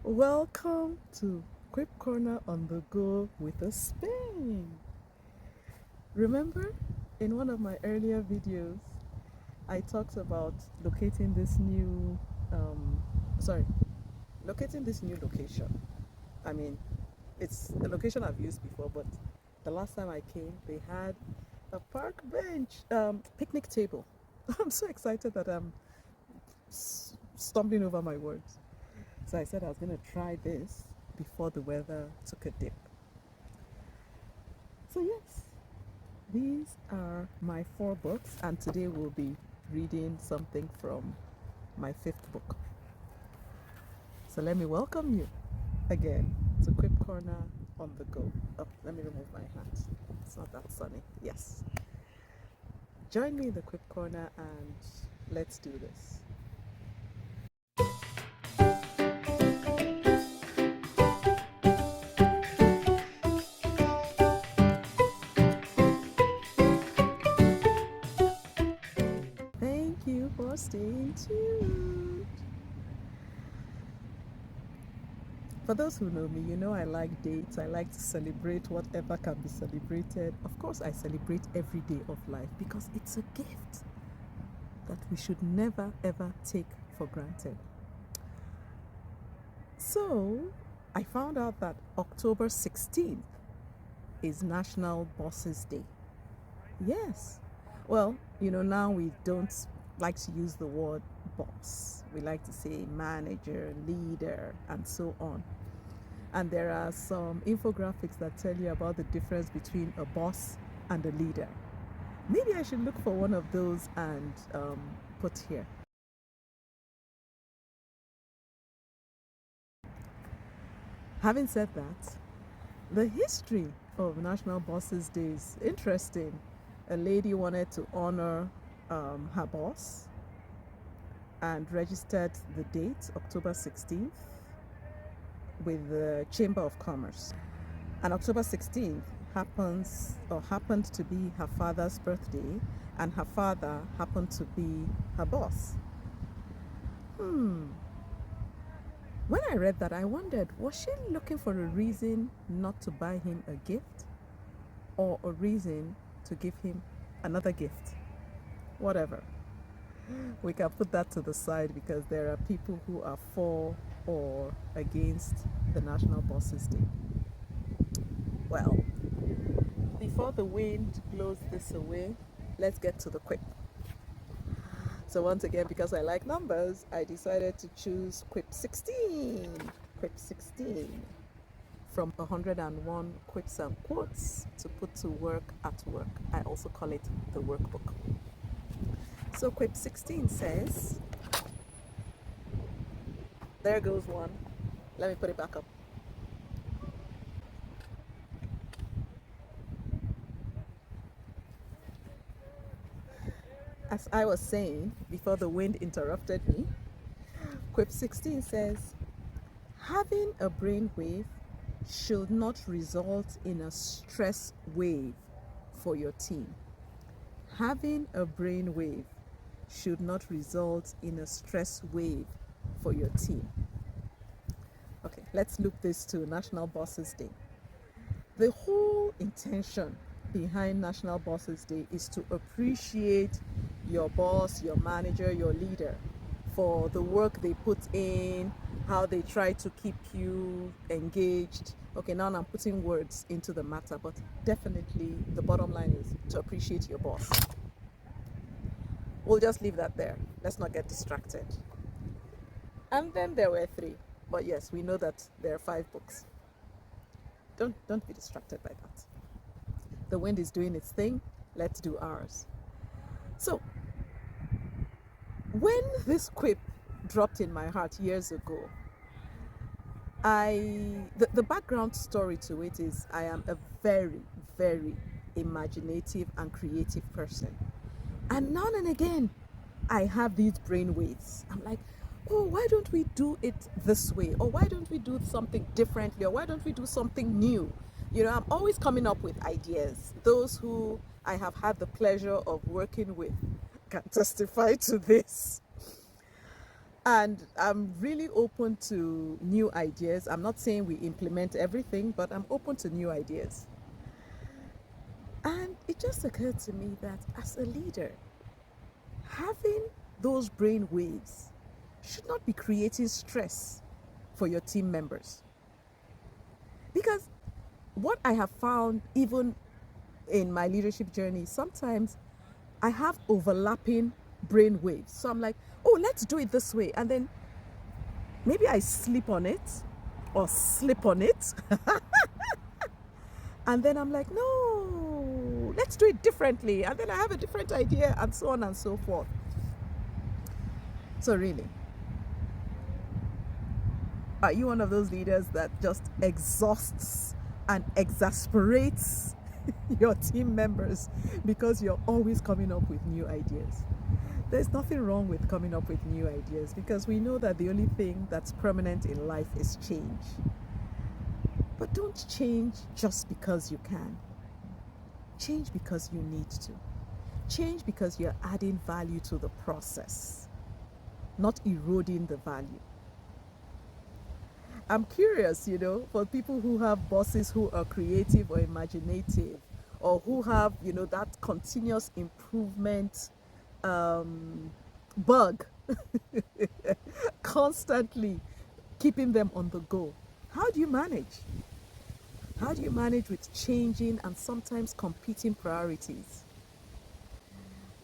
Welcome to Quip Corner on the Go with a Spin. Remember, in one of my earlier videos, I talked about locating this new, sorry, locating this new location. I mean, it's a location I've used before, but the last time I came, they had a park bench, picnic table. I'm so excited that I'm stumbling over my words. So I said I was going to try this before the weather took a dip. So, yes, these are my 4 books, and today we'll be reading something from my 5th book. So, let me welcome you again to Quip Corner on the Go. Oh, let me remove my hat. It's not that sunny. Yes. Join me in the Quip Corner and let's do this. Thank you for staying tuned. For those who know me, you know I like dates. I like to celebrate whatever can be celebrated. Of course, I celebrate every day of life because it's a gift that we should never ever take for granted. So, I found out that October 16th is National Bosses Day. Yes. Well, now we don't like to use the word boss. We like to say manager, leader, and so on. And there are some infographics that tell you about the difference between a boss and a leader. Maybe I should look for one of those and put here. Having said that, the history of National Bosses Day is interesting. A lady wanted to honor her boss and registered the date, October 16th, with the Chamber of Commerce. And October 16th happened to be her father's birthday, and her father happened to be her boss. When I read that, I wondered, was she looking for a reason not to buy him a gift, or a reason to give him another gift? Whatever. We can put that to the side because there are people who are for or against the National Bosses Day. Well, before the wind blows this away, let's get to the quip. So once again, because I like numbers, I decided to choose quip 16. Quip 16 from 101 quips and quotes to put to work at work. I also call it the workbook. So quip 16 says, there goes one. Let me put it back up. As I was saying before the wind interrupted me, quip 16 says, having a brainwave should not result in a stress wave for your team. Having a brainwave should not result in a stress wave for your team. Okay, let's loop this to National Bosses Day. The whole intention behind National Bosses Day is to appreciate your boss, your manager, your leader for the work they put in, how they try to keep you engaged. Okay, now I'm putting words into the matter, but definitely the bottom line is to appreciate your boss. We'll just leave that there. Let's not get distracted. And then there were 3. But yes, we know that there are 5 books. Don't be distracted by that. The wind is doing its thing. Let's do ours. So, when this quip dropped in my heart years ago, the background story to it is I am a very, very imaginative and creative person. And now and again, I have these brain waves. I'm like, oh, why don't we do it this way? Or why don't we do something differently? Or why don't we do something new? I'm always coming up with ideas. Those who I have had the pleasure of working with can testify to this. And I'm really open to new ideas. I'm not saying we implement everything, but I'm open to new ideas. And it just occurred to me that as a leader, having those brain waves should not be creating stress for your team members. Because what I have found, even in my leadership journey, sometimes I have overlapping brain waves. So I'm like, oh, let's do it this way. And then maybe I sleep on it or slip on it. And then I'm like, no, let's do it differently. And then I have a different idea, and so on and so forth. So, really, are you one of those leaders that just exhausts and exasperates your team members because you're always coming up with new ideas? There's nothing wrong with coming up with new ideas, because we know that the only thing that's permanent in life is change. But don't change just because you can. Change because you need to. Change because you're adding value to the process, not eroding the value. I'm curious, for people who have bosses who are creative or imaginative, or who have, that continuous improvement bug constantly keeping them on the go. How do you manage? How do you manage with changing and sometimes competing priorities?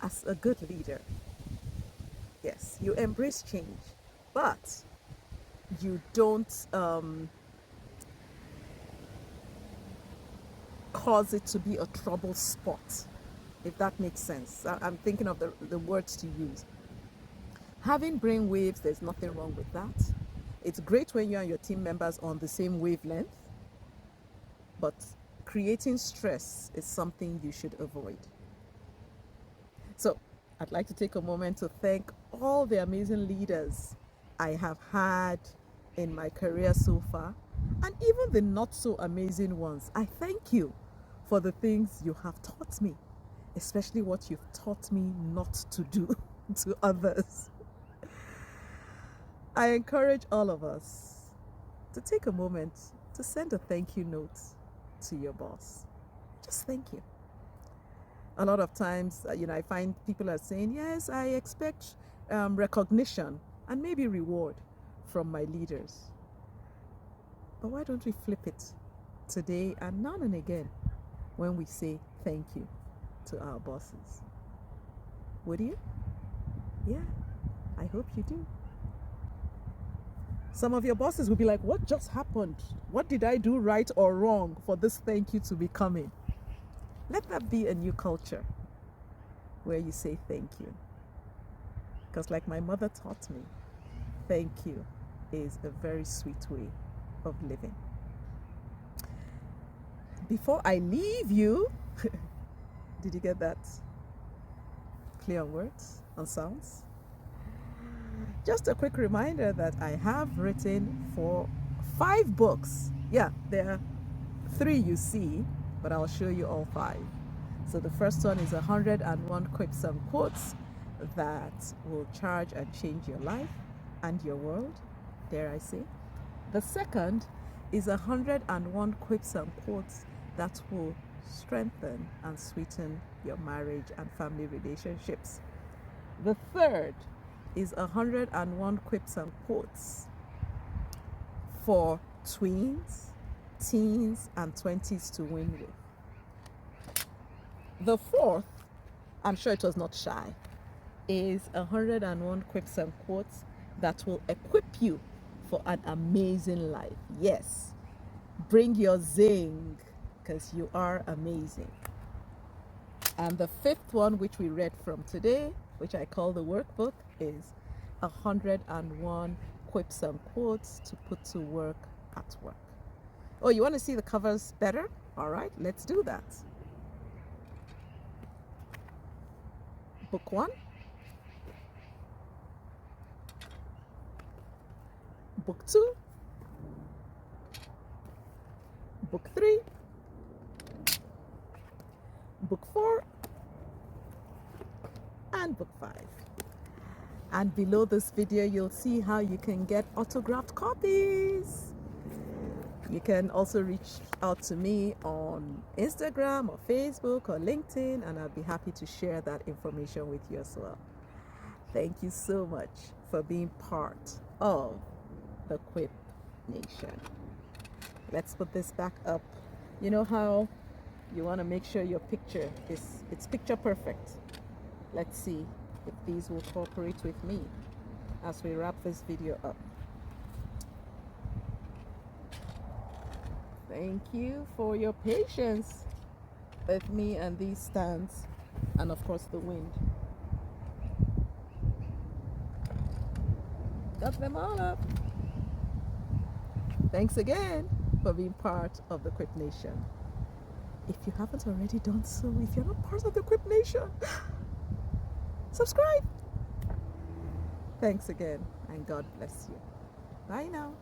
As a good leader, yes, you embrace change, but you don't cause it to be a trouble spot, if that makes sense. I'm thinking of the words to use. Having brain waves, there's nothing wrong with that. It's great when you and your team members are on the same wavelength, but creating stress is something you should avoid. So I'd like to take a moment to thank all the amazing leaders I have had in my career so far, and even the not so amazing ones. I thank you for the things you have taught me, especially what you've taught me not to do to others. I encourage all of us to take a moment to send a thank you note to your boss. Just thank you. A lot of times, I find people are saying, yes, I expect recognition and maybe reward from my leaders. But why don't we flip it today and now and again when we say thank you to our bosses? Would you? Yeah, I hope you do. Some of your bosses will be like, what just happened? What did I do right or wrong for this thank you to be coming? Let that be a new culture where you say thank you. Because like my mother taught me, thank you is a very sweet way of living. Before I leave you, did you get that? Play on words, on sounds? Just a quick reminder that I have written for 5 books. Yeah, there are 3 you see, but I'll show you all 5. So the first one is 101 quips and quotes that will charge and change your life and your world, dare I say. The second is 101 quips and quotes that will strengthen and sweeten your marriage and family relationships. The third is 101 quips and quotes for tweens, teens, and 20s to win with. The fourth, I'm sure it was not shy, is 101 quips and quotes that will equip you for an amazing life. Yes, bring your zing, because you are amazing. And the fifth one, which we read from today, which I call the workbook, is 101 quips and quotes to put to work at work. Oh, you want to see the covers better? All right, let's do that. Book 1, Book 2, Book 3, Book 4, and Book 5. And below this video, you'll see how you can get autographed copies. You can also reach out to me on Instagram or Facebook or LinkedIn, and I'll be happy to share that information with you as well. Thank you so much for being part of the Quip Nation. Let's put this back up. You know how you want to make sure your picture it's picture perfect. Let's see if these will cooperate with me as we wrap this video up. Thank you for your patience with me and these stands, and of course the wind. Got them all up. Thanks again for being part of the Quip Nation. If you haven't already done so, if you're not part of the Quip Nation, subscribe. Thanks again, and God bless you. Bye now.